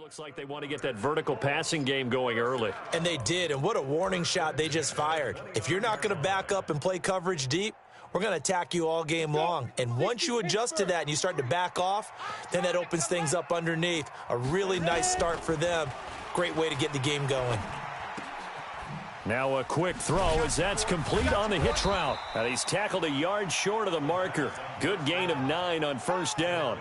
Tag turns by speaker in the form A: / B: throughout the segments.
A: Looks like they want to get that vertical passing game going early.
B: And they did, and what a warning shot they just fired. If you're not going to back up and play coverage deep, we're going to attack you all game long. And once you adjust to that and you start to back off, then that opens things up underneath. A really nice start for them. Great way to get the game going.
A: Now a quick throw as that's complete on the hitch route. And he's tackled a yard short of the marker. Good gain of 9 on first down.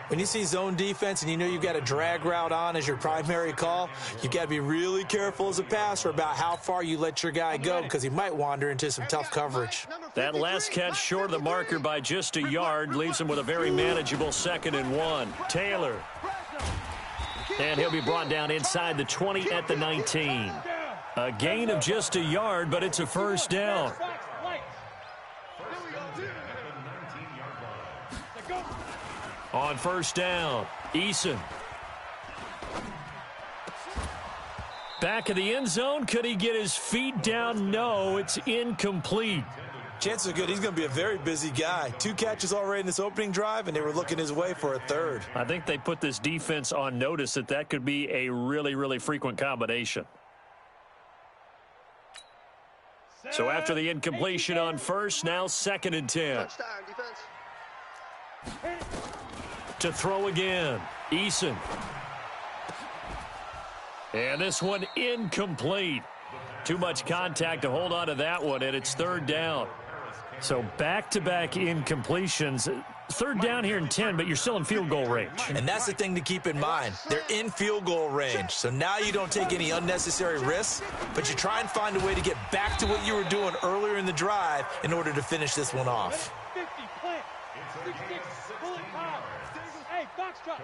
B: When you see zone defense and you know you've got a drag route on as your primary call, you've got to be really careful as a passer about how far you let your guy go because he might wander into some tough coverage.
A: That last catch short of the marker by just a yard leaves him with a very manageable 2nd and 1. Taylor. And he'll be brought down inside the 20 at the 19. A gain of just a yard, but it's a first down. On first down, Eason. Back of the end zone. Could he get his feet down? No, it's incomplete.
B: Chances are good he's going to be a very busy guy. 2 catches already in this opening drive, and they were looking his way for a 3rd.
A: I think they put this defense on notice that could be a really, really frequent combination. So after the incompletion on first, now 2nd and 10. To throw again, Eason. And this one incomplete. Too much contact to hold on to that one, and it's 3rd down. So back-to-back incompletions. 3rd down here in 10, but you're still in field goal range.
B: And that's the thing to keep in mind. They're in field goal range. So now you don't take any unnecessary risks, but you try and find a way to get back to what you were doing earlier in the drive in order to finish this one off.
C: 50, plant. 66, pull it high. Hey, box drop.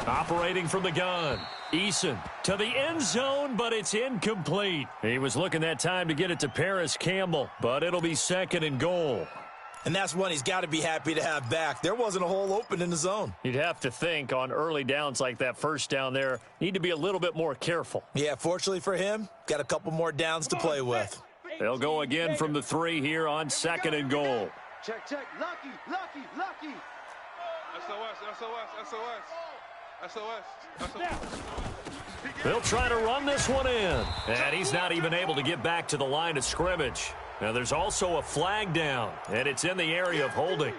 A: Operating from the gun. Eason to the end zone, but it's incomplete. He was looking that time to get it to Paris Campbell, but it'll be 2nd and goal.
B: And that's one he's got to be happy to have back. There wasn't a hole open in the zone.
A: You'd have to think on early downs like that first down there, need to be a little bit more careful.
B: Yeah, fortunately for him, got a couple more downs to play with.
A: They'll go again from the 3 here on 2nd and goal.
D: Check. Lucky. SOS.
A: They'll try to run this one in. And he's not even able to get back to the line of scrimmage. Now there's also a flag down, and it's in the area of holding.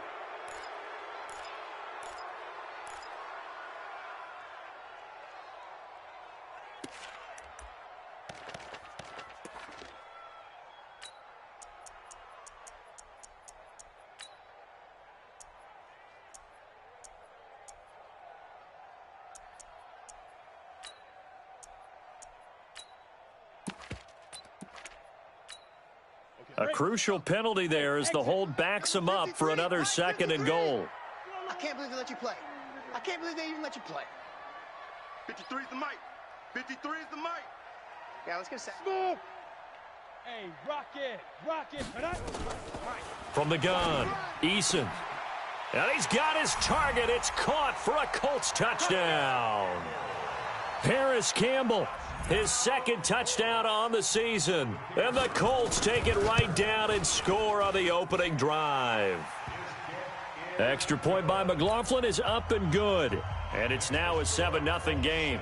A: A crucial penalty there as the hold backs him up for another 2nd and goal.
D: I can't believe they let you play. I can't believe they even let you play. 53 is the mic. 53 is the mic. Yeah, let's get set.
C: Hey, rock it.
A: From the gun, Eason. And he's got his target. It's caught for a Colts touchdown. Paris Campbell, his 2nd touchdown on the season. And the Colts take it right down and score on the opening drive. Extra point by McLaughlin is up and good. And it's now a 7-0 game.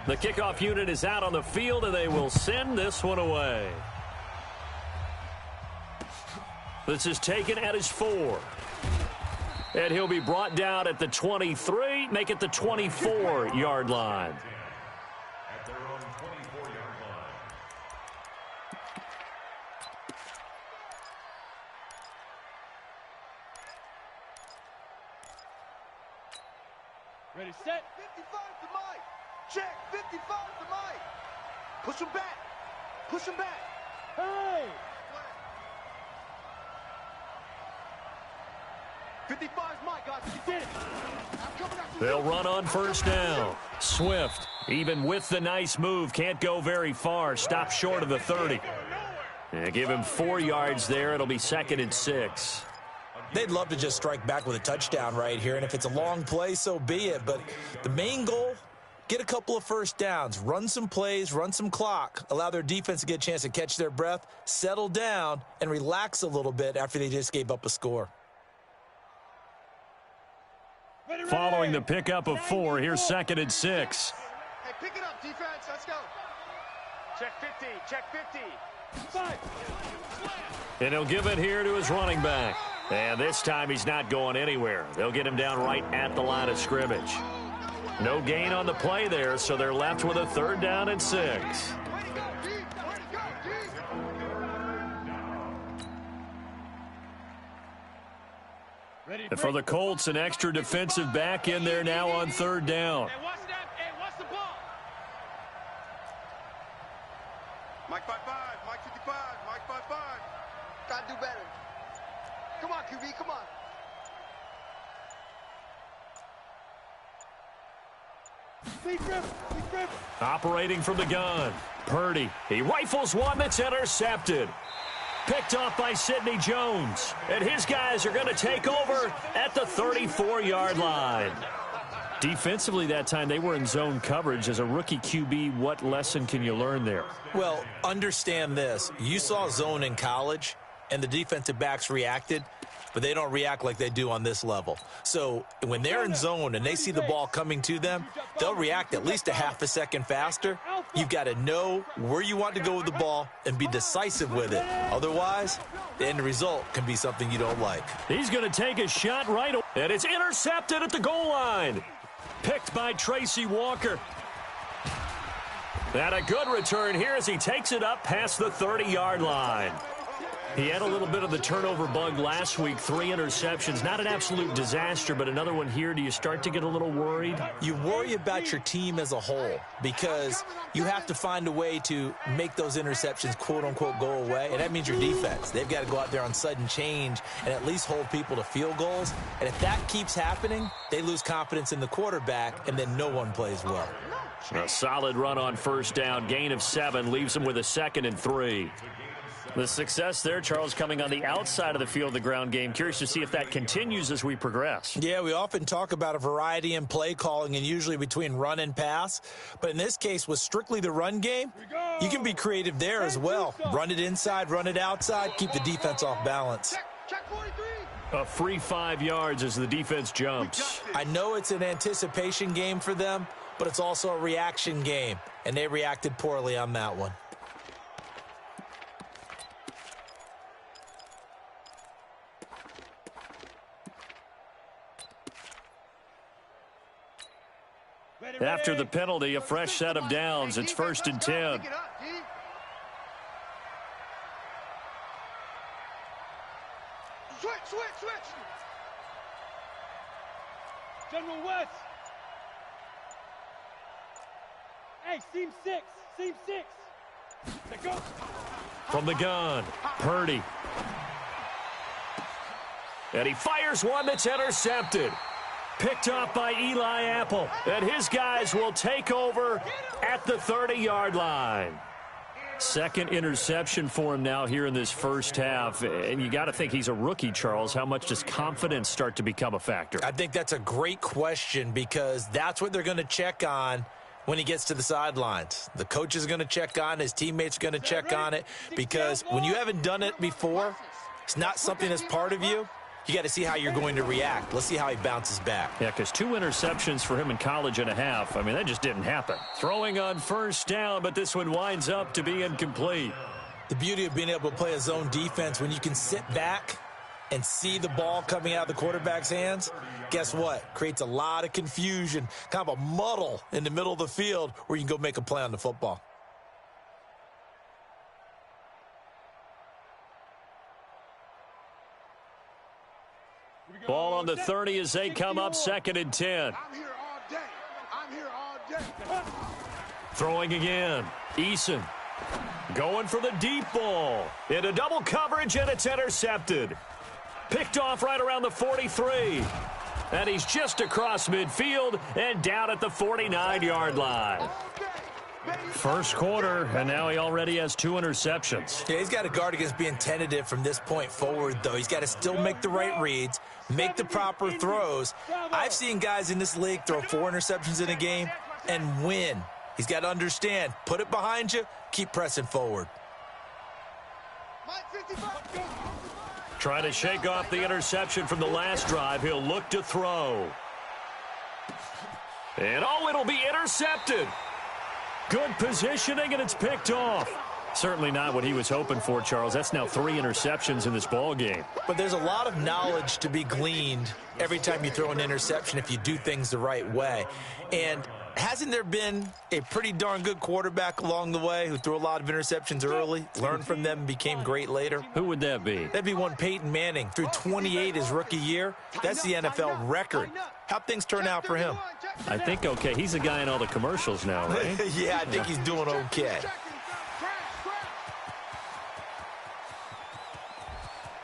A: The kickoff unit is out on the field, and they will send this one away. This is taken at his 4. And he'll be brought down at the 23, make it the 24-yard line.
E: At their own 24-yard line.
C: Ready, set.
D: 55 to Mike. Check. 55 to Mike. Push him back.
C: Hey!
D: 55's Mike, guys.
C: You did it.
A: They'll run on first down. Swift, even with the nice move, can't go very far. Stop short of the 30. Yeah, give him 4 yards there. It'll be 2nd and 6.
B: They'd love to just strike back with a touchdown right here, and if it's a long play, so be it. But the main goal, get a couple of first downs, run some plays, run some clock, allow their defense to get a chance to catch their breath, settle down, and relax a little bit after they just gave up a score.
A: Following the pickup of 4, here's 2nd and 6.
D: Hey, pick it up, defense. Let's go.
C: Check 50. Check 50.
A: And he'll give it here to his running back. And this time he's not going anywhere. They'll get him down right at the line of scrimmage. No gain on the play there, so they're left with a 3rd down and 6. And for the Colts, an extra defensive back in there now on 3rd down.
C: Hey, watch that. Hey, watch the ball.
D: Mike 5-5. Mike 55. Mike 5-5. Gotta do better. Come on, QB. Come on.
A: Operating from the gun, Purdy. He rifles one that's intercepted. Picked off by Sidney Jones. And his guys are going to take over at the 34-yard line. Defensively that time, they were in zone coverage. As a rookie QB, what lesson can you learn there?
B: Well, understand this. You saw zone in college, and the defensive backs reacted, but they don't react like they do on this level. So when they're in zone and they see the ball coming to them, they'll react at least a half a second faster. You've got to know where you want to go with the ball and be decisive with it. Otherwise, the end result can be something you don't like.
A: He's going to take a shot right, and it's intercepted at the goal line. Picked by Tracy Walker. And a good return here as he takes it up past the 30-yard line. He had a little bit of the turnover bug last week, 3 interceptions. Not an absolute disaster, but another one here. Do you start to get a little worried?
B: You worry about your team as a whole because you have to find a way to make those interceptions, quote-unquote, go away, and that means your defense. They've got to go out there on sudden change and at least hold people to field goals. And if that keeps happening, they lose confidence in the quarterback, and then no one plays well.
A: A solid run on 1st down. Gain of 7 leaves him with a 2nd and 3. The success there, Charles, coming on the outside of the field, the ground game. Curious to see if that continues as we progress.
B: Yeah, we often talk about a variety in play calling and usually between run and pass. But in this case, with strictly the run game, you can be creative there as well. Run it inside, run it outside, keep the defense off balance.
D: Check 43.
A: A free 5 yards as the defense jumps.
B: I know it's an anticipation game for them, but it's also a reaction game, and they reacted poorly on that one.
A: After the penalty, a fresh set of downs. It's 1st and 10.
D: Pick it up, D. Switch.
C: General West. Hey, seam 6. Let go.
A: From the gun, Purdy. And he fires one that's intercepted. Picked off by Eli Apple. And his guys will take over at the 30-yard line. 2nd interception for him now here in this 1st half. And you got to think he's a rookie, Charles. How much does confidence start to become a factor?
B: I think that's a great question because that's what they're going to check on when he gets to the sidelines. The coach is going to check on it. His teammates are going to check on it because when you haven't done it before, it's not something that's part of you. You got to see how you're going to react. Let's see how he bounces back.
A: Yeah, because 2 interceptions for him in college and a half. I mean, that just didn't happen. Throwing on 1st down, but this one winds up to be incomplete.
B: The beauty of being able to play a zone defense when you can sit back and see the ball coming out of the quarterback's hands, guess what? Creates a lot of confusion, kind of a muddle in the middle of the field where you can go make a play on the football.
A: Ball on the 30 as they come up 2nd and 10.
D: I'm here all day.
A: Throwing again. Eason going for the deep ball. Into double coverage, and it's intercepted. Picked off right around the 43. And he's just across midfield and down at the 49-yard line. 1st quarter, and now he already has 2 interceptions.
B: Yeah, he's got to guard against being tentative from this point forward, though. He's got to still make the right reads, make the proper throws. I've seen guys in this league throw 4 interceptions in a game and win. He's got to understand, put it behind you, keep pressing forward.
A: Trying to shake off the interception from the last drive. He'll look to throw. And, oh, it'll be intercepted. Good positioning, and it's picked off. Certainly not what he was hoping for, Charles. That's now 3 interceptions in this ball game.
B: But there's a lot of knowledge to be gleaned every time you throw an interception if you do things the right way. And hasn't there been a pretty darn good quarterback along the way who threw a lot of interceptions early, learned from them, and became great later?
A: Who would that be?
B: That'd be one Peyton Manning. Threw 28 his rookie year. That's the NFL record. How'd things turn out for him?
A: I think okay. He's a guy in all the commercials now, right?
B: Yeah, I think he's doing okay.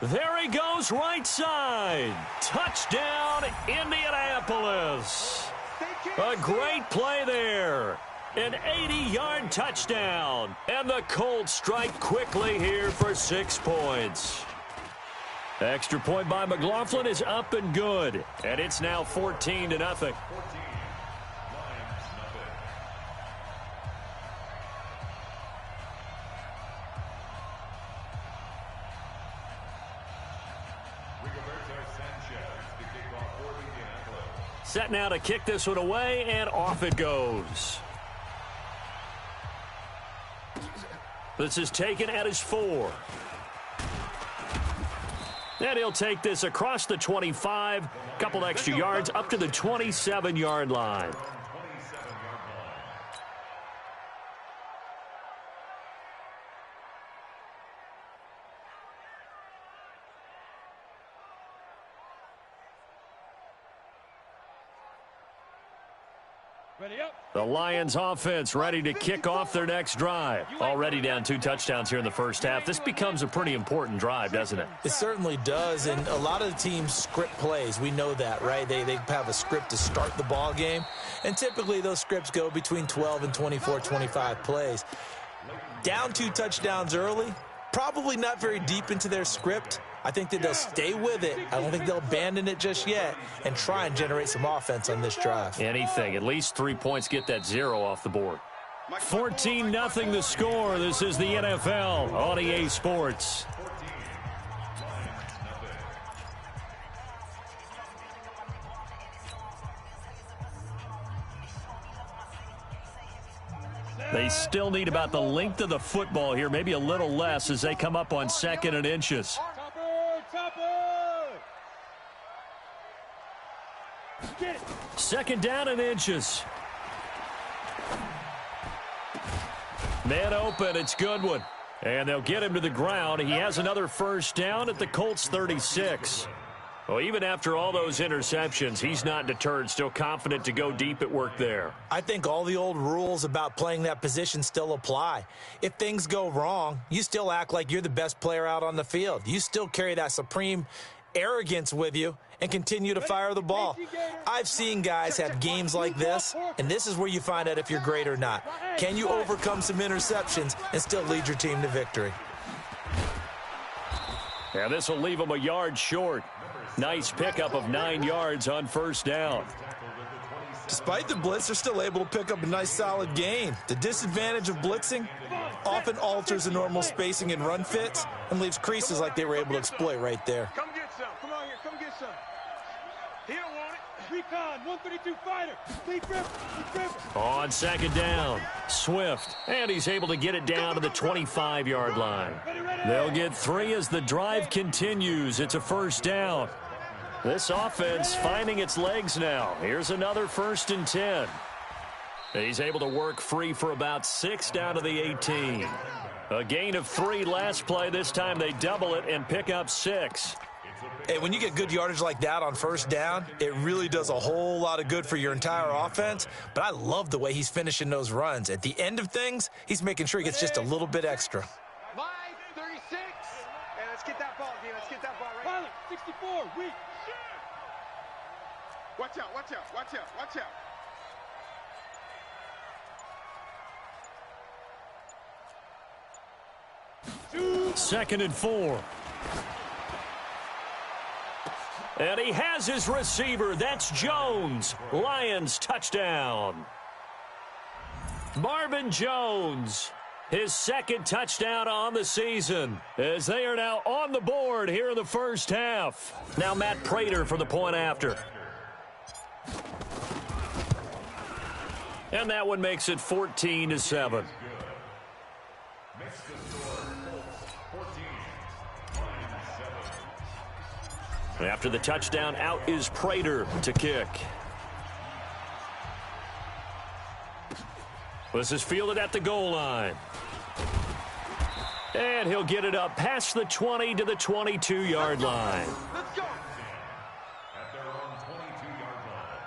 A: There he goes, right side. Touchdown, Indianapolis. A great play there. An 80-yard touchdown. And the Colts strike quickly here for 6 points. Extra point by McLaughlin is up and good. And it's now 14-0. Set now to kick this one away, and off it goes. This is taken at his 4. And he'll take this across the 25, a couple extra yards up to the 27-yard line. The Lions offense ready to kick off their next drive. Already down 2 touchdowns here in the first half. This becomes a pretty important drive, doesn't it?
B: It certainly does, and a lot of the teams script plays. We know that, right? They have a script to start the ball game, and typically those scripts go between 12 and 24, 25 plays. Down 2 touchdowns early, probably not very deep into their script. I think that they'll stay with it. I don't think they'll abandon it just yet and try and generate some offense on this drive.
A: Anything. At least 3 points, get that 0 off the board. 14-0 the score. This is the NFL on EA Sports. They still need about the length of the football here, maybe a little less as they come up on 2nd and inches. Second down and inches. Man open, it's Goodwin. And they'll get him to the ground. He has another first down at the Colts 36. Well, even after all those interceptions, he's not deterred, still confident to go deep at work there.
B: I think all the old rules about playing that position still apply. If things go wrong, you still act like you're the best player out on the field. You still carry that supreme arrogance with you and continue to fire the ball. I've seen guys have games like this, and this is where you find out if you're great or not. Can you overcome some interceptions and still lead your team to victory?
A: Yeah, this will leave them a yard short. Nice pickup of 9 yards on first down.
B: Despite the blitz, they're still able to pick up a nice solid gain. The disadvantage of blitzing often alters the normal spacing and run fits and leaves creases like they were able to exploit right there.
C: Come get some. Come on here. Come get some. He don't want it. Recon, 132 fighter. Deep river.
A: On second down, Swift. And he's able to get it down to the 25-yard line. They'll get 3 as the drive continues. It's a first down. This offense finding its legs now. Here's another 1st and 10. He's able to work free for about 6 down to the 18. A gain of 3 last play. This time they double it and pick up 6.
B: Hey, when you get good yardage like that on first down, it really does a whole lot of good for your entire offense. But I love the way he's finishing those runs. At the end of things, he's making sure he gets just a little bit extra.
D: Line 36. Hey, let's get that ball, D. Let's get that ball right.
C: Pilot, 64, weak.
D: Watch out, watch out, watch out, watch out.
A: Second and 4. And he has his receiver. That's Jones. Lions touchdown. Marvin Jones, his 2nd touchdown on the season, as they are now on the board here in the first half. Now Matt Prater for the point after. And that one makes it 14-7.
E: Makes the score Colts 14,
A: After the touchdown, out is Prater to kick. This is fielded at the goal line. And he'll get it up past the 20 to the 22-yard line.
D: Let's go.
E: at their own 22-yard line.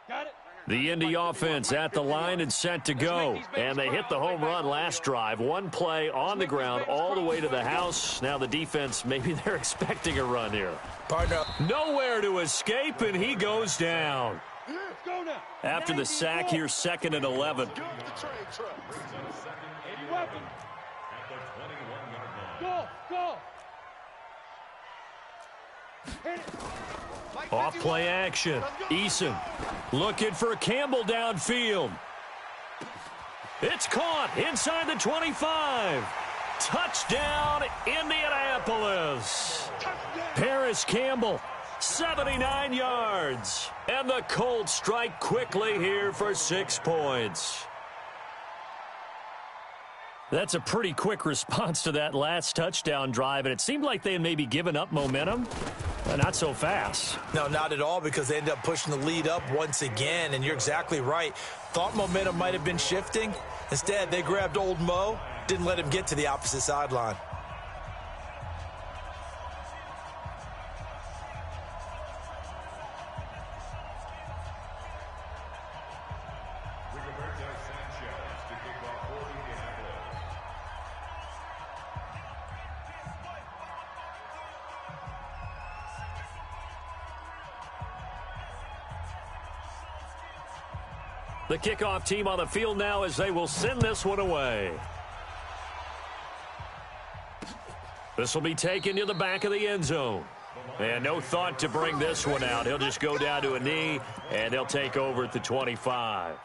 C: Got it.
A: The Indy offense at the line and set to go. And they hit the home run last drive. One play on the ground all the way to the house. Now the defense, maybe they're expecting a run here.
B: Partner.
A: Nowhere to escape, and he goes down.
C: Let's go now.
A: After the sack here, 2nd and 11.
D: Good with the train truck.
E: Brings up 2nd and
C: Weapon.
E: 11 at the 21-yard line.
C: Go. Go. Hit it.
A: Off play action. Eason looking for Campbell downfield. It's caught inside the 25. Touchdown, Indianapolis. Paris Campbell, 79 yards. And the Colts strike quickly here for 6 points. That's a pretty quick response to that last touchdown drive, and it seemed like they had maybe given up momentum. Not so fast.
B: No, not at all, because they ended up pushing the lead up once again, and you're exactly right. Thought momentum might have been shifting. Instead, they grabbed old Mo, didn't let him get to the opposite sideline.
E: To kick off for Indianapolis.
A: The kickoff team on the field now as they will send this one away. This will be taken to the back of the end zone. And no thought to bring this one out. He'll just go down to a knee, and they'll take over at the 25.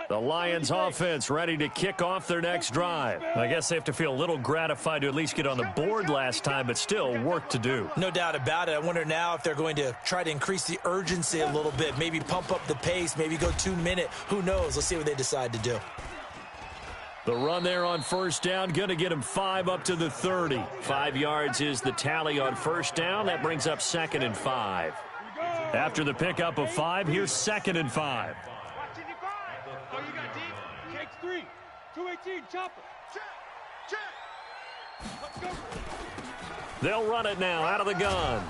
A: The Lions offense ready to kick off their next drive. I guess they have to feel a little gratified to at least get on the board last time, but still work to do.
B: No doubt about it. I wonder now if they're going to try to increase the urgency a little bit, maybe pump up the pace, maybe go 2-minute. Who knows? Let's see what they decide to do.
A: The run there on first down, going to get him 5 up to the 30. 5 yards is the tally on first down. That brings up 2nd and 5. After the pickup of 5, here's 2nd and 5.
C: Oh, you got deep? Takes 3. 218, chopper.
D: Check. Check.
C: Let's go.
A: They'll run it now out of the gun.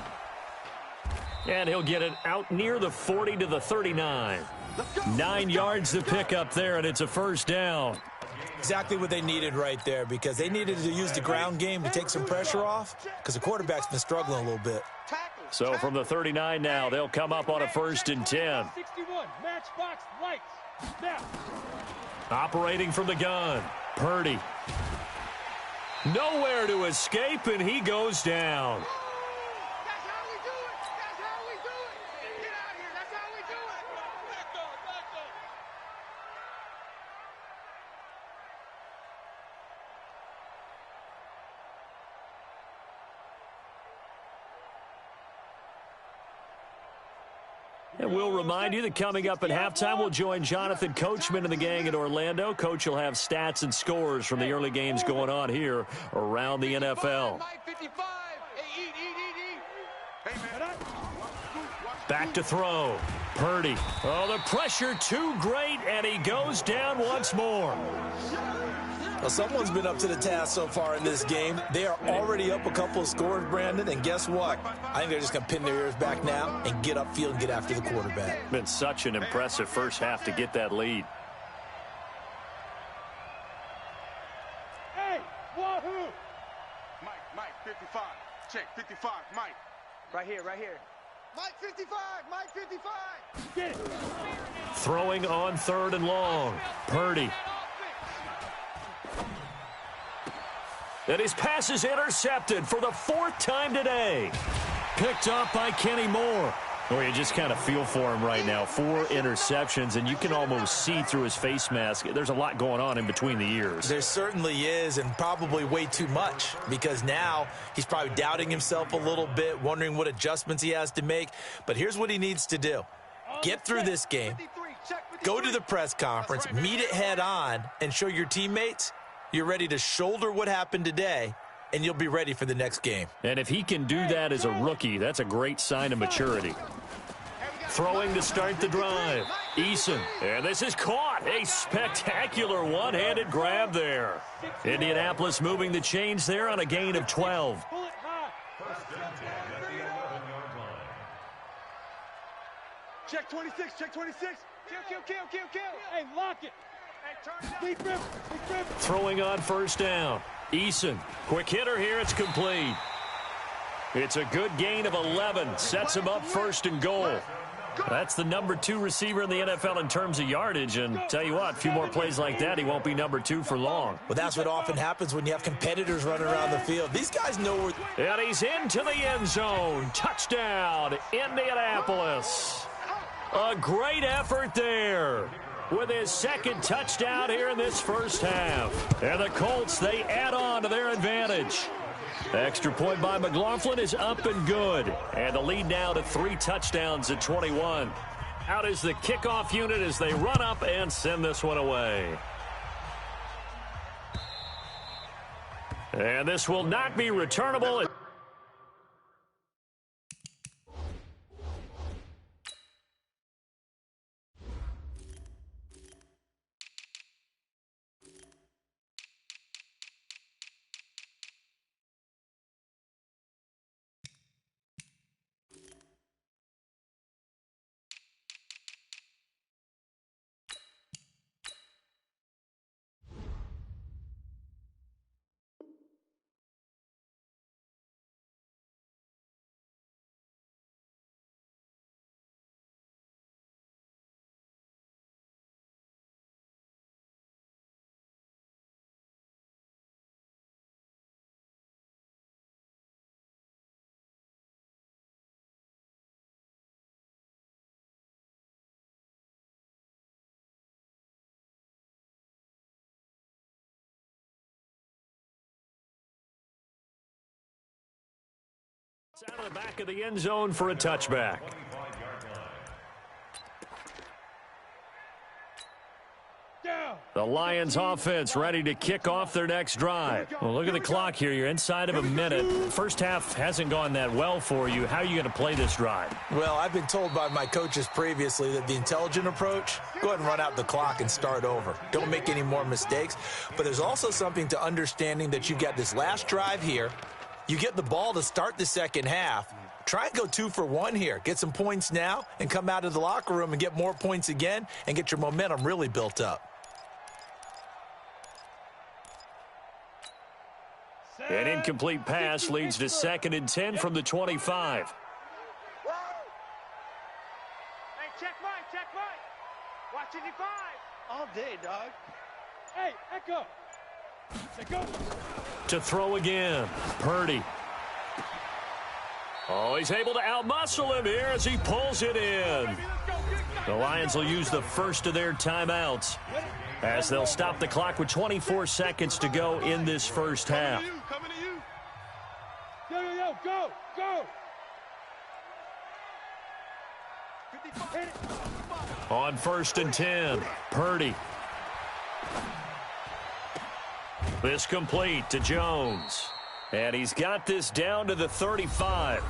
A: And he'll get it out near the 40 to the 39. 9 yards to pick up there, and it's a first down.
B: Exactly what they needed right there, because they needed to use the ground game to take some pressure off, because the quarterback's been struggling a little bit.
A: So from the 39 now, they'll come up on a 1st and 10.
C: 61, matchbox lights. Now.
A: Operating from the gun, Purdy. Nowhere to escape, and he goes down.
D: That's how we do it. That's how we do it. Get out here. That's how we do it. Back up. Back up.
A: And we'll remind you that coming up at halftime, we'll join Jonathan Coachman and the gang in Orlando. Coach will have stats and scores from the early games going on here around the NFL.
D: Mike 55. Hey, eat. Hey, man.
A: Back to throw. Purdy. Oh, the pressure too great, and he goes down once more.
B: Well, someone's been up to the task so far in this game. They are already up a couple of scores, Brandon, and guess what? I think they're just going to pin their ears back now and get upfield and get after the quarterback.
A: Been such an impressive first half to get that lead.
C: Hey, wahoo!
D: Mike 55. Check 55. Mike. Right here. Mike 55, Mike 55.
C: Get it.
A: Throwing on 3rd and long. Purdy. And his pass is intercepted for the 4th time today. Picked up by Kenny Moore. Well, you just kind of feel for him right now. 4 interceptions, and you can almost see through his face mask. There's a lot going on in between the ears.
B: There certainly is, and probably way too much, because now he's probably doubting himself a little bit, wondering what adjustments he has to make. But here's what he needs to do. Get through this game, go to the press conference, meet it head on, and show your teammates you're ready to shoulder what happened today, and you'll be ready for the next game.
A: And if he can do that as a rookie, that's a great sign of maturity. Throwing to start the drive. Eason. And this is caught. A spectacular one-handed grab there. Indianapolis moving the chains there on a gain of 12.
C: Check 26, check 26. Kill. Hey, lock it. Hey, turn it up.
A: Throwing on 1st down. Eason. Quick hitter here. It's complete. It's a good gain of 11. Sets him up 1st and goal. That's the number 2 receiver in the NFL in terms of yardage. And tell you what, a few more plays like that, he won't be number 2 for long.
B: Well, that's what often happens when you have competitors running around the field. These guys know where...
A: And he's into the end zone. Touchdown, Indianapolis. A great effort there with his 2nd touchdown here in this first half. And the Colts, they add on to their advantage. Extra point by McLaughlin is up and good. And the lead now to 3 touchdowns at 21. Out is the kickoff unit as they run up and send this one away. And this will not be returnable. It's out of the back of the end zone for a touchback. The Lions offense ready to kick off their next drive. Well, look at the clock here. You're inside of a minute. First half hasn't gone that well for you. How are you going to play this drive?
B: Well, I've been told by my coaches previously that the intelligent approach, go ahead and run out the clock and start over. Don't make any more mistakes. But there's also something to understanding that you've got this last drive here. You get the ball to start the second half. Try and go 2 for 1 here. Get some points now and come out of the locker room and get more points again and get your momentum really built up.
A: An incomplete pass leads to 2nd and 10 from the 25.
C: Hey, check Mike. Watch 55.
D: All day, dog.
C: Hey, Echo. Say go.
A: To throw again. Purdy. Oh, he's able to outmuscle him here as he pulls it in. The Lions will use the first of their timeouts as they'll stop the clock with 24 seconds to go in this first half.
C: Coming to you. Yo, go.
A: On 1st and 10, Purdy. This complete to Jones. And he's got this down to the 35.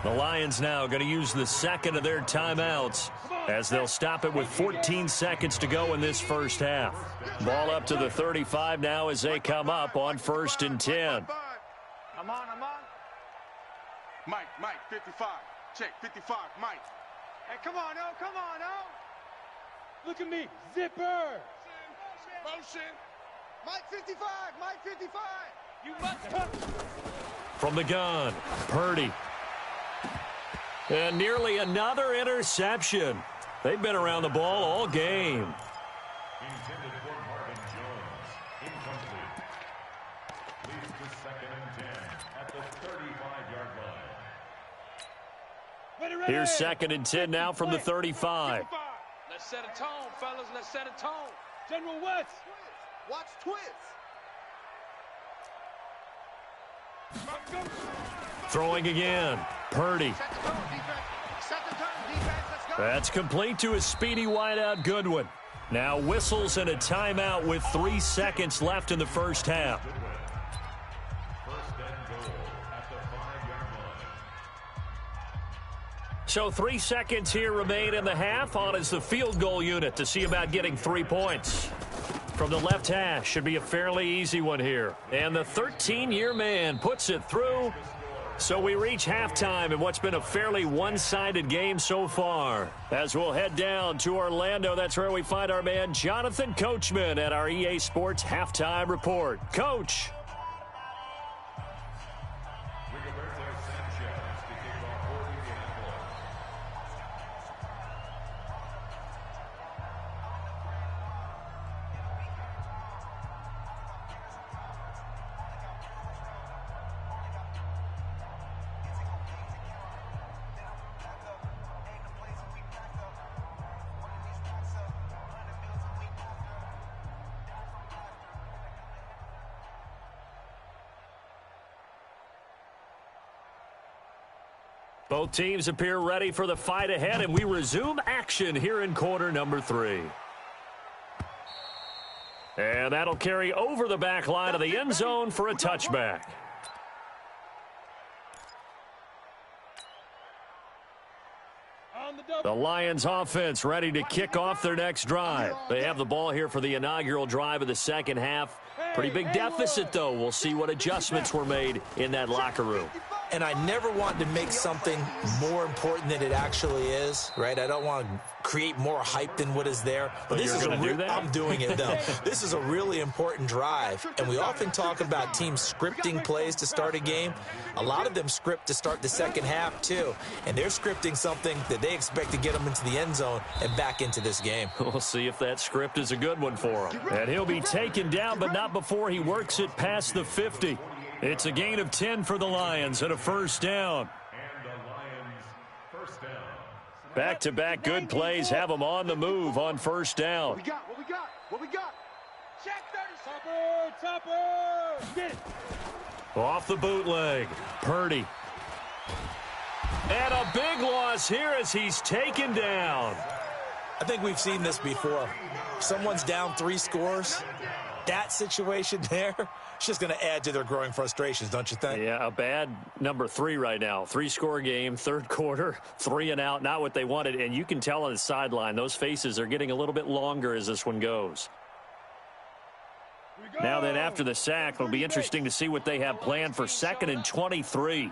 A: The Lions now going to use the 2nd of their timeouts as they'll stop it with 14 seconds to go in this first half. Ball up to the 35 now as they come up on 1st and 10.
C: I'm on.
D: Mike, 55. Check, 55, Mike.
C: Hey, come on, oh. Look at me, zipper.
D: Motion. Mike 55.
C: You must.
A: From the gun, Purdy. And nearly another interception. They've been around the ball all game.
E: Intended for Marvin Jones. Incomplete. Leads to 2nd and 10 at the 35-yard line.
A: Here's 2nd and 10 now from the 35.
C: Let's set a tone, fellas. Let's set a tone. General West.
D: Watch twist.
A: Throwing again. Purdy.
D: Set the tone, defense. Set the tone, defense. Let's go.
A: That's complete to a speedy wideout Goodwin. Now whistles and a timeout with 3 seconds left in the first half.
E: First and goal at the 5-yard line.
A: So 3 seconds here remain in the half. On is the field goal unit to see about getting 3 points. From the left hash, should be a fairly easy one here. And the 13-year man puts it through. So we reach halftime in what's been a fairly one-sided game so far. As we'll head down to Orlando, that's where we find our man Jonathan Coachman at our EA Sports Halftime Report. Coach. Both teams appear ready for the fight ahead, and we resume action here in quarter number 3. And that'll carry over the back line of the end zone for a touchback. The Lions offense ready to kick off their next drive. They have the ball here for the inaugural drive of the second half. Pretty big deficit, though. We'll see what adjustments were made in that locker room.
B: And I never want to make something more important than it actually is, right? I don't want to create more hype than what is there.
A: But
B: this is
A: do that?
B: I'm doing it, though. This is a really important drive. And we often talk about teams scripting plays to start a game. A lot of them script to start the second half, too. And they're scripting something that they expect to get them into the end zone and back into this game.
A: We'll see if that script is a good one for him. And he'll be taken down, but not before he works it past the 50. It's a gain of 10 for the Lions and a first down.
E: And the Lions first down.
A: Back-to-back good plays have them on the move on first down.
D: What we got? What we got? What we got?
C: Check 30. Topper. Get it.
A: Off the bootleg. Purdy. And a big loss here as he's taken down.
B: I think we've seen this before. Someone's down 3 scores. That situation there, it's just going to add to their growing frustrations, don't you think?
A: Yeah, a bad number 3 right now. 3-score game, third quarter, 3 and out, not what they wanted. And you can tell on the sideline, those faces are getting a little bit longer as this one goes. Now then, after the sack, it'll be interesting to see what they have planned for 2nd and 23.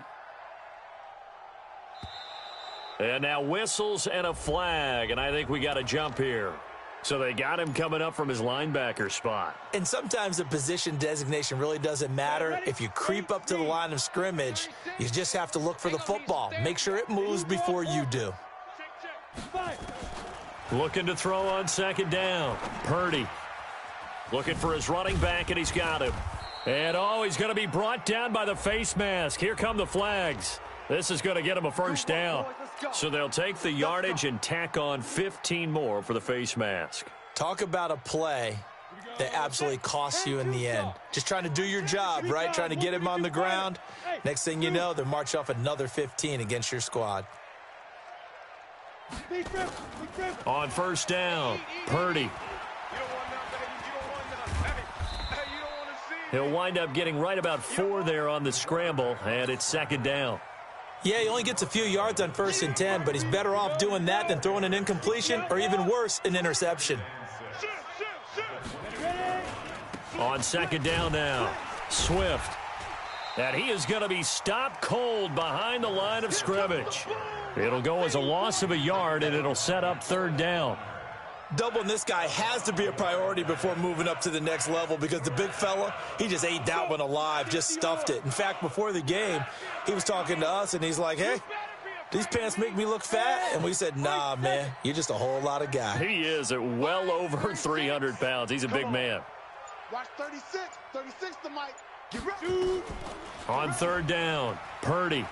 A: And now whistles and a flag, and I think we got a jump here. So they got him coming up from his linebacker spot.
B: And sometimes the position designation really doesn't matter. If you creep up to the line of scrimmage, you just have to look for the football. Make sure it moves before you do.
A: Looking to throw on 2nd down. Purdy looking for his running back, and he's got him. And, oh, he's going to be brought down by the face mask. Here come the flags. This is going to get him a first down. So they'll take the yardage and tack on 15 more for the face mask.
B: Talk about a play that absolutely costs you in the end. Just trying to do your job, right? Trying to get him on the ground. Next thing you know, they're march off another 15 against your squad.
A: On first down, Purdy. He'll wind up getting right about 4 there on the scramble, and it's 2nd down.
B: Yeah, he only gets a few yards on 1st and 10, but he's better off doing that than throwing an incompletion or even worse, an interception.
A: On 2nd down now, Swift. And he is going to be stopped cold behind the line of scrimmage. It'll go as a loss of a yard, and it'll set up 3rd down.
B: Doubling this guy has to be a priority before moving up to the next level because the big fella, he just ate that one alive, just stuffed it. In fact, before the game, he was talking to us, and he's like, hey, these pants make me look fat. And we said, nah, man, you're just a whole lot of guy.
A: He is at well over 300 pounds. He's a big man.
D: Watch 36. 36 to Mike. Get ready.
A: On third down, Purdy.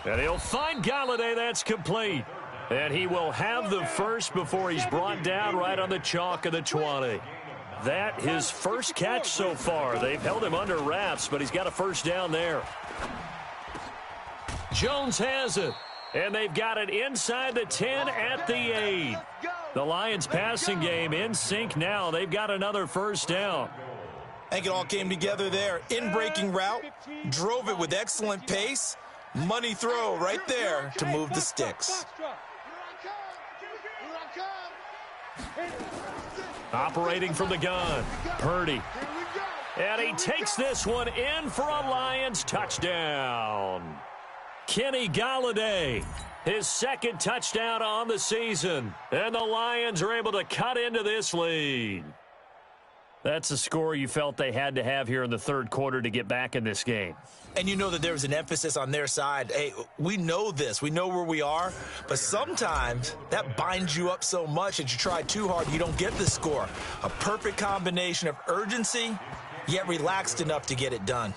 A: And he'll find Galladay. That's complete. And he will have the first before he's brought down right on the chalk of the 20. That his first catch so far. They've held him under wraps, but he's got a first down there. Jones has it. And they've got it inside the 10 at the 8. The Lions passing game in sync now. They've got another first down.
B: I think it all came together there. In-breaking route, drove it with excellent pace. Money throw right there to move the sticks.
A: Operating from the gun, Purdy. And he takes this one in for a Lions touchdown. Kenny Galladay, his second touchdown on the season. And the Lions are able to cut into this lead. That's a score you felt they had to have here in the third quarter to get back in this game.
B: And you know that there was an emphasis on their side. Hey, we know this. We know where we are. But sometimes that binds you up so much that you try too hard, you don't get the score. A perfect combination of urgency, yet relaxed enough to get it done.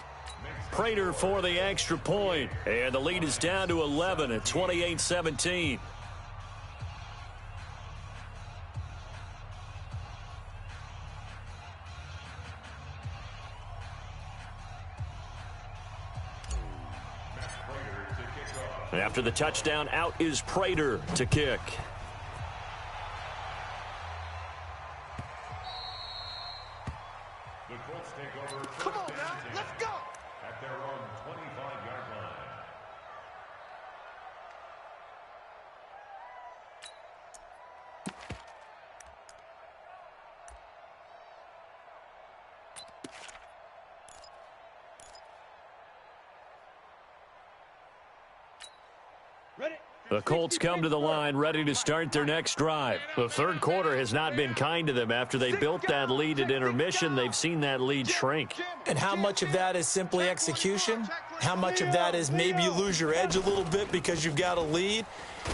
A: Prater for the extra point. And the lead is down to 11 at 28-17. After the touchdown, out is Prater to kick.
E: The Colts take over.
D: Come on now, let's go.
E: At their own 25-yard line.
C: Ready?
A: The Colts come to the line ready to start their next drive. The third quarter has not been kind to them. After they built that lead at intermission, they've seen that lead shrink.
B: And how much of that is simply execution? How much of that is maybe you lose your edge a little bit because you've got a lead?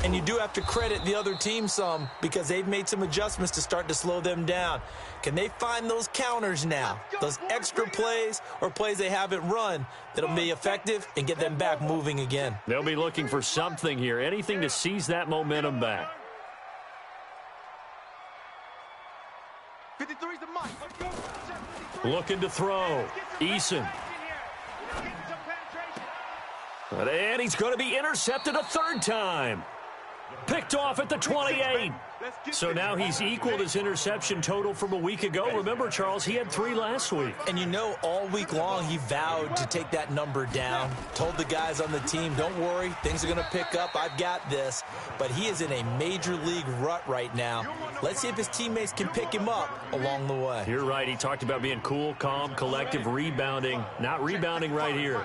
B: And you do have to credit the other team some because they've made some adjustments to start to slow them down. Can they find those counters now, those extra plays or plays they haven't run that'll be effective and get them back moving again?
A: They'll be looking for something here, anything to seize that momentum back.
D: 53's the Mike.
A: Looking to throw. Eason. And he's going to be intercepted a third time. Picked off at the 28. So now he's equaled his interception total from a week ago. Remember, Charles, he had 3 last week.
B: And you know, all week long he vowed to take that number down. Told the guys on the team, don't worry, things are going to pick up. I've got this. But he is in a major league rut right now. Let's see if his teammates can pick him up along the way.
A: You're right. He talked about being cool, calm, collective, rebounding. Not rebounding right here.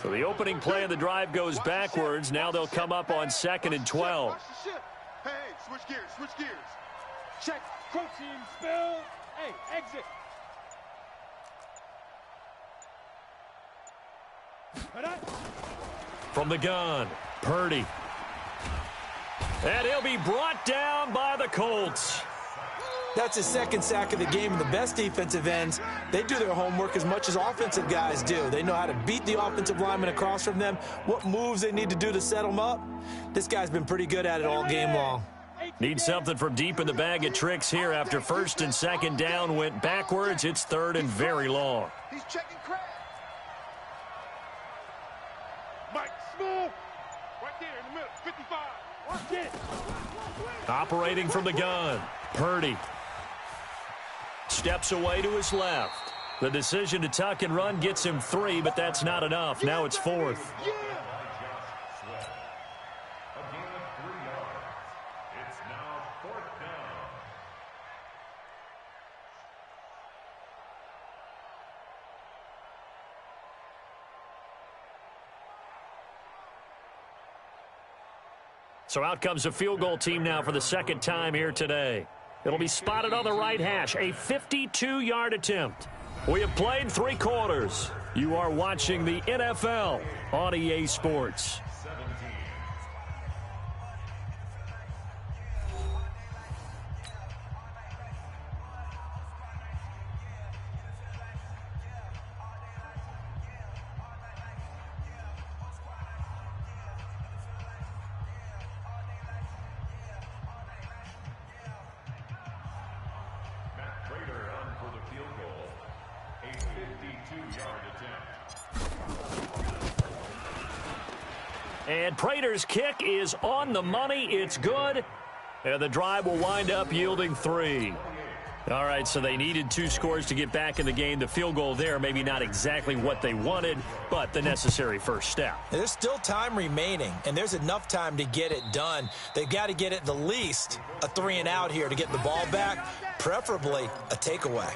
A: So the opening play of the drive goes backwards. Now they'll come up on 2nd and 12.
D: Hey, switch gears, switch gears.
C: Check. Coaching spell. Hey, exit.
A: From the gun, Purdy. And he'll be brought down by the Colts.
B: That's his second sack of the game, and the best defensive ends, they do their homework as much as offensive guys do. They know how to beat the offensive lineman across from them, what moves they need to do to set them up. This guy's been pretty good at it all game long.
A: Need something from deep in the bag of tricks here. After 1st and 2nd down went backwards, it's 3rd and very long.
D: He's checking Craig.
C: Mike, small. Right there in the middle. 55. Watch it.
A: Operating from the gun, Purdy. Steps away to his left. The decision to tuck and run gets him 3, but that's not enough. Now it's 4th.
E: It's now 4th down.
A: So out comes a field goal team now for the second time here today. It'll be spotted on the right hash, a 52-yard attempt. We have played 3 quarters. You are watching the NFL on EA Sports. And Prater's kick is on the money. It's good. And the drive will wind up yielding 3. All right, so they needed 2 scores to get back in the game. The field goal there, maybe not exactly what they wanted, but the necessary first step.
B: There's still time remaining, and there's enough time to get it done. They've got to get it the least a 3-and-out here to get the ball back, preferably a takeaway.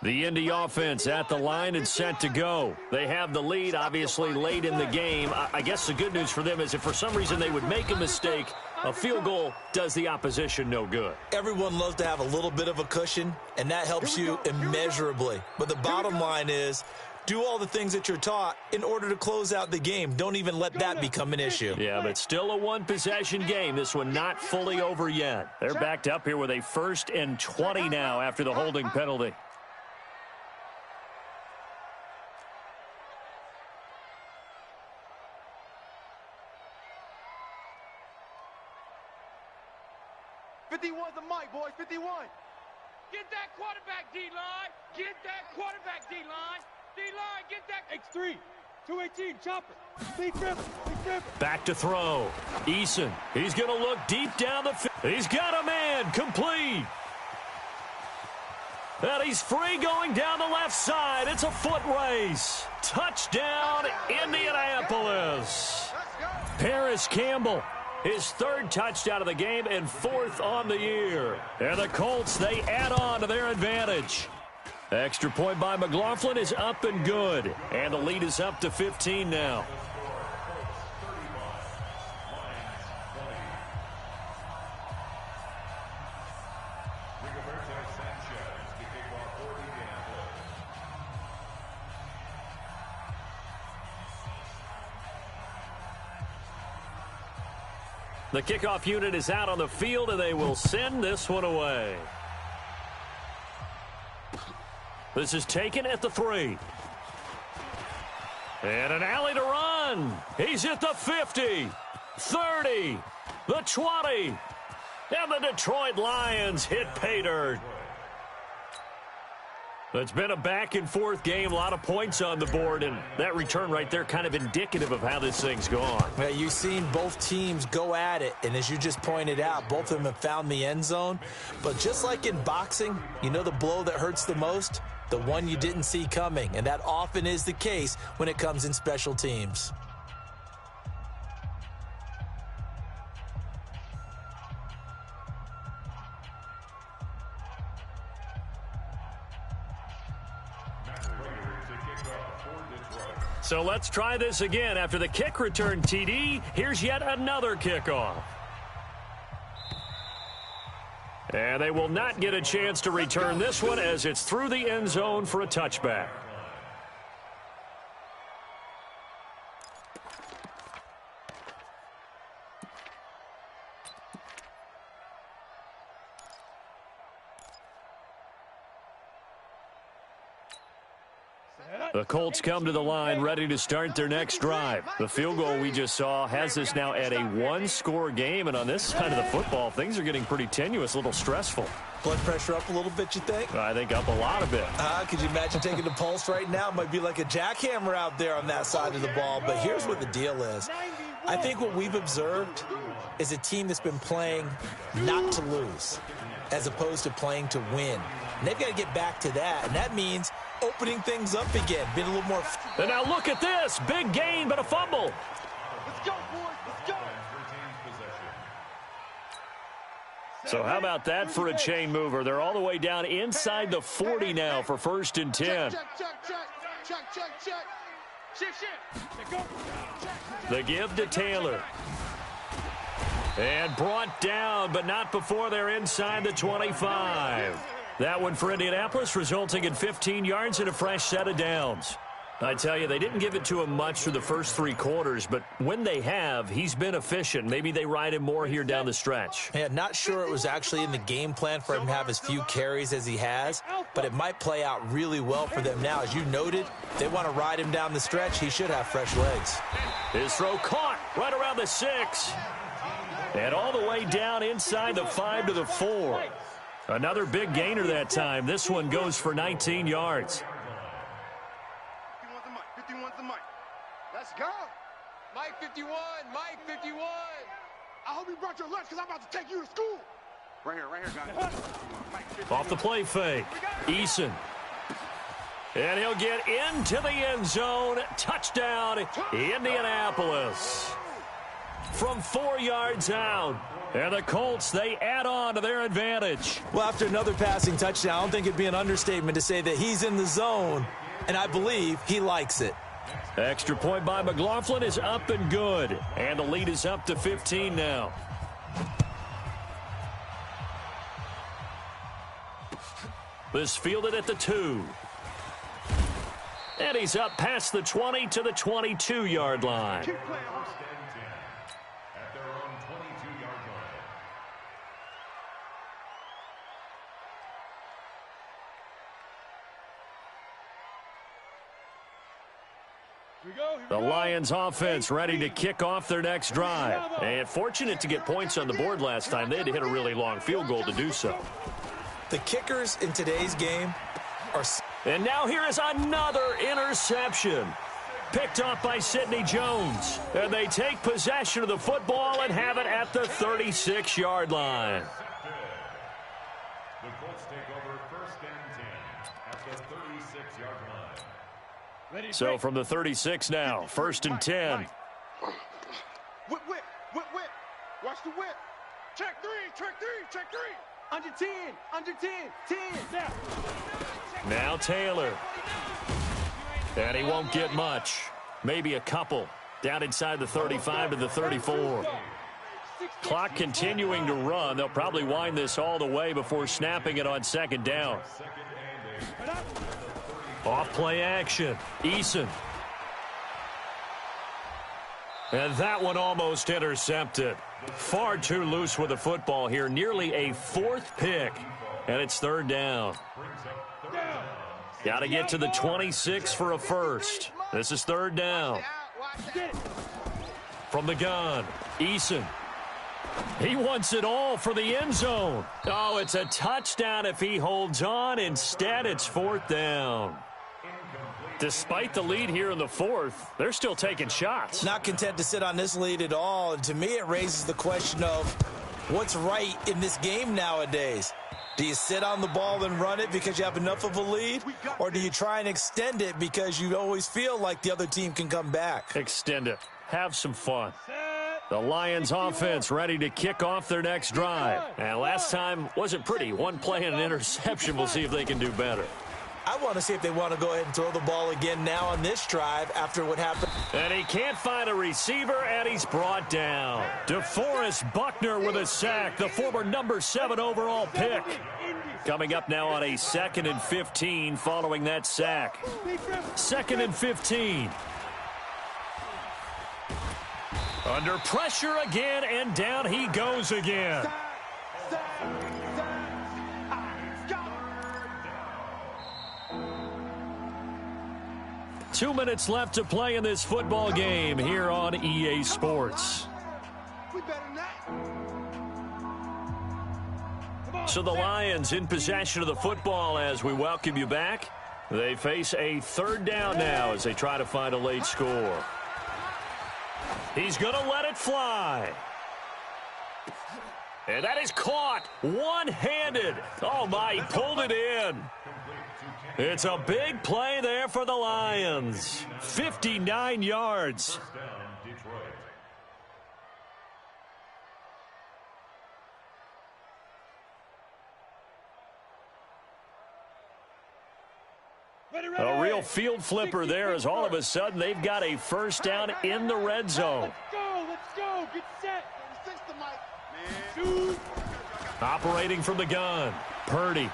A: The Indy offense at the line and set to go. They have the lead, obviously, late in the game. I guess the good news for them is if for some reason they would make a mistake, a field goal does the opposition no good.
B: Everyone loves to have a little bit of a cushion, and that helps you immeasurably. But the bottom line is, do all the things that you're taught in order to close out the game. Don't even let that become an issue.
A: Yeah, but still a one-possession game. This one not fully over yet. They're backed up here with a 1st and 20 now after the holding penalty.
D: The mic, boys, 51.
C: Get that quarterback, D-line. Get that quarterback, D-line. D-line, get that. X3, 218, chopper. Big dribble, big dribble.
A: Back to throw. Eason, he's going to look deep down the field. He's got a man, complete. And he's free going down the left side. It's a foot race. Touchdown, Indianapolis. Paris Campbell. His 3rd touchdown of the game and 4th on the year. And the Colts, they add on to their advantage. Extra point by McLaughlin is up and good. And the lead is up to 15 now. The kickoff unit is out on the field, and they will send this one away. This is taken at the 3. And an alley to run. He's at the 50, 30, the 20. And the Detroit Lions hit pay dirt. It's been a back-and-forth game, a lot of points on the board, and that return right there kind of indicative of how this thing's gone.
B: Yeah, you've seen both teams go at it, and as you just pointed out, both of them have found the end zone. But just like in boxing, you know the blow that hurts the most? The one you didn't see coming, and that often is the case when it comes in special teams.
A: So let's try this again. After the kick return TD, here's yet another kickoff. And they will not get a chance to return this one as it's through the end zone for a touchback. The Colts come to the line ready to start their next drive. The field goal we just saw has us now at a 1-score game, and on this side of the football, things are getting pretty tenuous, a little stressful.
B: Blood pressure up a little bit, you think?
A: I think up a lot of it.
B: Could you imagine taking the pulse right now? It might be like a jackhammer out there on that side of the ball, but here's what the deal is. I think what we've observed is a team that's been playing not to lose as opposed to playing to win. And they've got to get back to that, and that means opening things up again, being a little more.
A: And now look at this. Big gain, but a fumble.
D: Let's go, boys. Let's go.
A: So how about that for a chain mover? They're all the way down inside the 40 now for 1st and 10. The give to Taylor. And brought down, but not before they're inside the 25. That one for Indianapolis, resulting in 15 yards and a fresh set of downs. I tell you, they didn't give it to him much through the first 3 quarters, but when they have, he's been efficient. Maybe they ride him more here down the stretch.
B: Yeah, not sure it was actually in the game plan for him to have as few carries as he has, but it might play out really well for them now. As you noted, they want to ride him down the stretch. He should have fresh legs.
A: His throw caught right around the 6. And all the way down inside the 5 to the 4. Another big gainer that time. This one goes for 19 yards.
D: 51's the mic.
C: Let's go. Mike 51, Mike 51.
D: I hope you brought your lunch because I'm about to take you to school. Right here, guys.
A: Off the play fake. Eason. And he'll get into the end zone. Touchdown, Indianapolis. From 4 yards out. And the Colts, they add on to their advantage.
B: Well, after another passing touchdown, I don't think it'd be an understatement to say that he's in the zone, and I believe he likes it.
A: Extra point by McLaughlin is up and good. And the lead is up to 15 now. This fielded at the 2. And he's up past the 20 to the 22-yard line.
E: First and 10 at their own 22-yard line.
A: The Lions offense ready to kick off their next drive. And fortunate to get points on the board last time. They had to hit a really long field goal to do so.
B: The kickers in today's game are...
A: And now here is another interception. Picked off by Sidney Jones. And they take possession of the football and have it at the 36-yard line.
E: The Colts take over first and 10 at the 36-yard line.
A: So from the 36 now, first and 10.
D: Whip. Watch the whip. Check three. Under 10. 10.
A: Now Taylor. And he won't get much. Maybe a couple. Down inside the 35 to the 34. Clock continuing to run. They'll probably wind this all the way before snapping it on second down. Off play action. Eason. And that one almost intercepted. Far too loose with the football here. Nearly a 4th pick. And it's third down. Got to get to the 26 for a first. This is third down. From the gun, Eason. He wants it all for the end zone. Oh, it's a touchdown if he holds on. Instead, it's fourth down. Despite the lead here in the 4th, they're still taking shots.
B: Not content to sit on this lead at all. And to me, it raises the question of what's right in this game nowadays. Do you sit on the ball and run it because you have enough of a lead? Or do you try and extend it because you always feel like the other team can come back?
A: Extend it. Have some fun. The Lions offense ready to kick off their next drive. And last time wasn't pretty. One play and an interception. We'll see if they can do better.
B: I want to see if they want to go ahead and throw the ball again now on this drive after what happened.
A: And he can't find a receiver, and he's brought down. DeForest Buckner with a sack, the former number 7 overall pick. Coming up now on a 2nd and 15 following that sack. 2nd and 15. Under pressure again, and down he goes again. 2 minutes left to play in this football game here on EA Sports. So the Lions in possession of the football as we welcome you back. They face a third down now as they try to find a late score. He's going to let it fly. And that is caught one-handed. Oh, my, he pulled it in. It's a big play there for the Lions. 59 yards. A real field flipper there as all of a sudden they've got a first down in the red zone.
C: Let's go. Get set.
A: Operating from the gun, Purdy.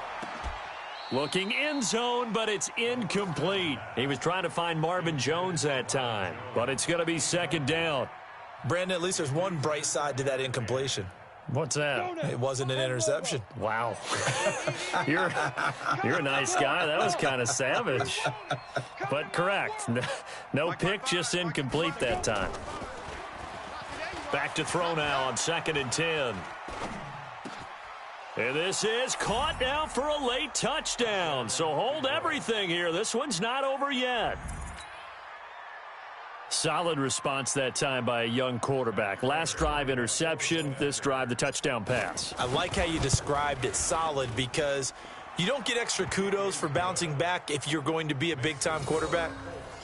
A: Looking end zone, but it's incomplete. He was trying to find Marvin Jones that time, but it's going to be second down.
B: Brandon, at least there's one bright side to that incompletion.
A: What's that?
B: It wasn't an interception.
A: Wow. You're a nice guy. That was kind of savage. But correct. No pick, just incomplete that time. Back to throw now on 2nd and 10. And this is caught now for a late touchdown. So hold everything here. This one's not over yet. Solid response that time by a young quarterback. Last drive, interception. This drive, the touchdown pass.
B: I like how you described it solid because you don't get extra kudos for bouncing back if you're going to be a big-time quarterback.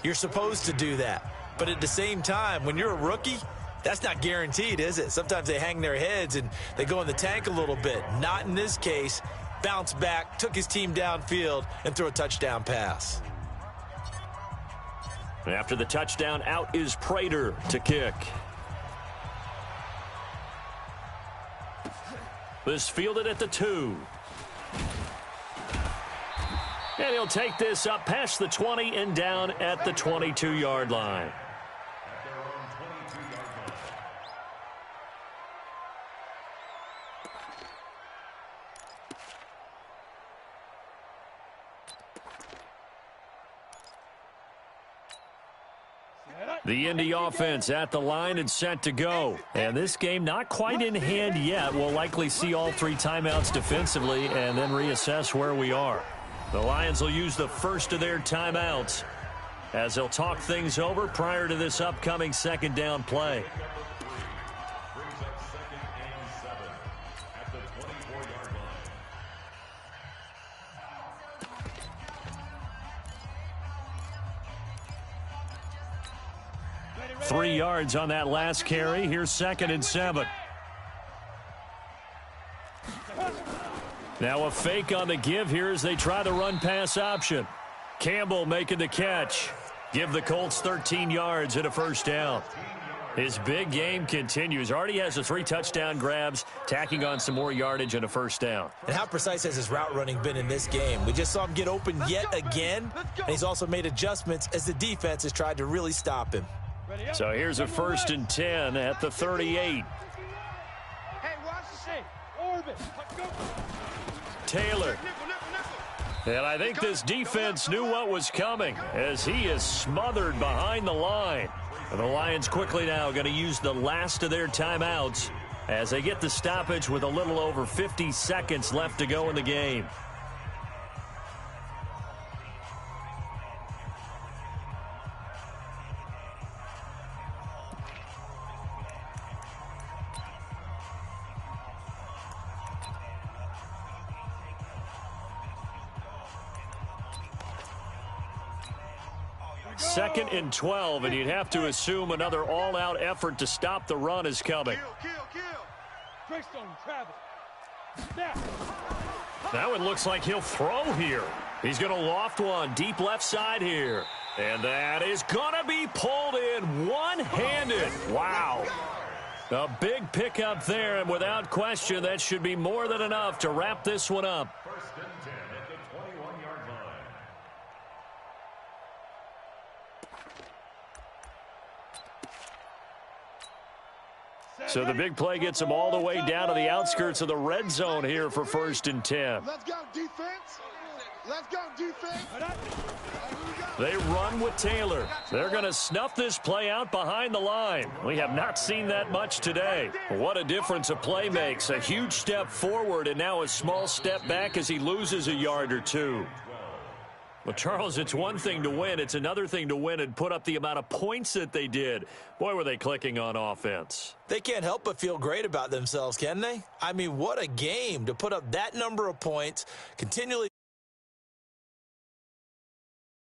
B: You're supposed to do that. But at the same time, when you're a rookie, that's not guaranteed, is it? Sometimes they hang their heads and they go in the tank a little bit. Not in this case. Bounced back, took his team downfield, and threw a touchdown pass.
A: After the touchdown, out is Prater to kick. This fielded at the 2. And he'll take this up past the 20 and down at the 22-yard line. The Indy offense at the line and set to go. And this game not quite in hand yet. We'll likely see all 3 timeouts defensively and then reassess where we are. The Lions will use the first of their timeouts as they'll talk things over prior to this upcoming 2nd down play.
E: Brings up 2nd and 7 at the 24-yard line.
A: 3 yards on that last carry. Here's 2nd and 7. Now a fake on the give here as they try the run-pass option. Campbell making the catch. Give the Colts 13 yards and a first down. His big game continues. Already has the 3 touchdown grabs, tacking on some more yardage and a first down.
B: And how precise has his route running been in this game? We just saw him get open yet again, and he's also made adjustments as the defense has tried to really stop him.
A: So here's a 1st and 10 at the 38.
C: Hey, watch the shape. Orbit. Go.
A: Taylor. And I think this defense knew what was coming as he is smothered behind the line. And the Lions quickly now going to use the last of their timeouts as they get the stoppage with a little over 50 seconds left to go in the game. Second and 12, and you'd have to assume another all-out effort to stop the run is coming. Now it looks like he'll throw here. He's going to loft one deep left side here. And that is going to be pulled in one-handed. Wow. A big pickup there, and without question, that should be more than enough to wrap this one up.
E: 1st and 10 at the 21-yard line.
A: So the big play gets them all the way down to the outskirts of the red zone here for 1st and 10.
D: Let's go, defense. Let's go, defense.
A: They run with Taylor. They're going to snuff this play out behind the line. We have not seen that much today. What a difference a play makes. A huge step forward and now a small step back as he loses a yard or 2. Well, Charles, it's one thing to win. It's another thing to win and put up the amount of points that they did. Boy, were they clicking on offense.
B: They can't help but feel great about themselves, can they? I mean, what a game to put up that number of points, continually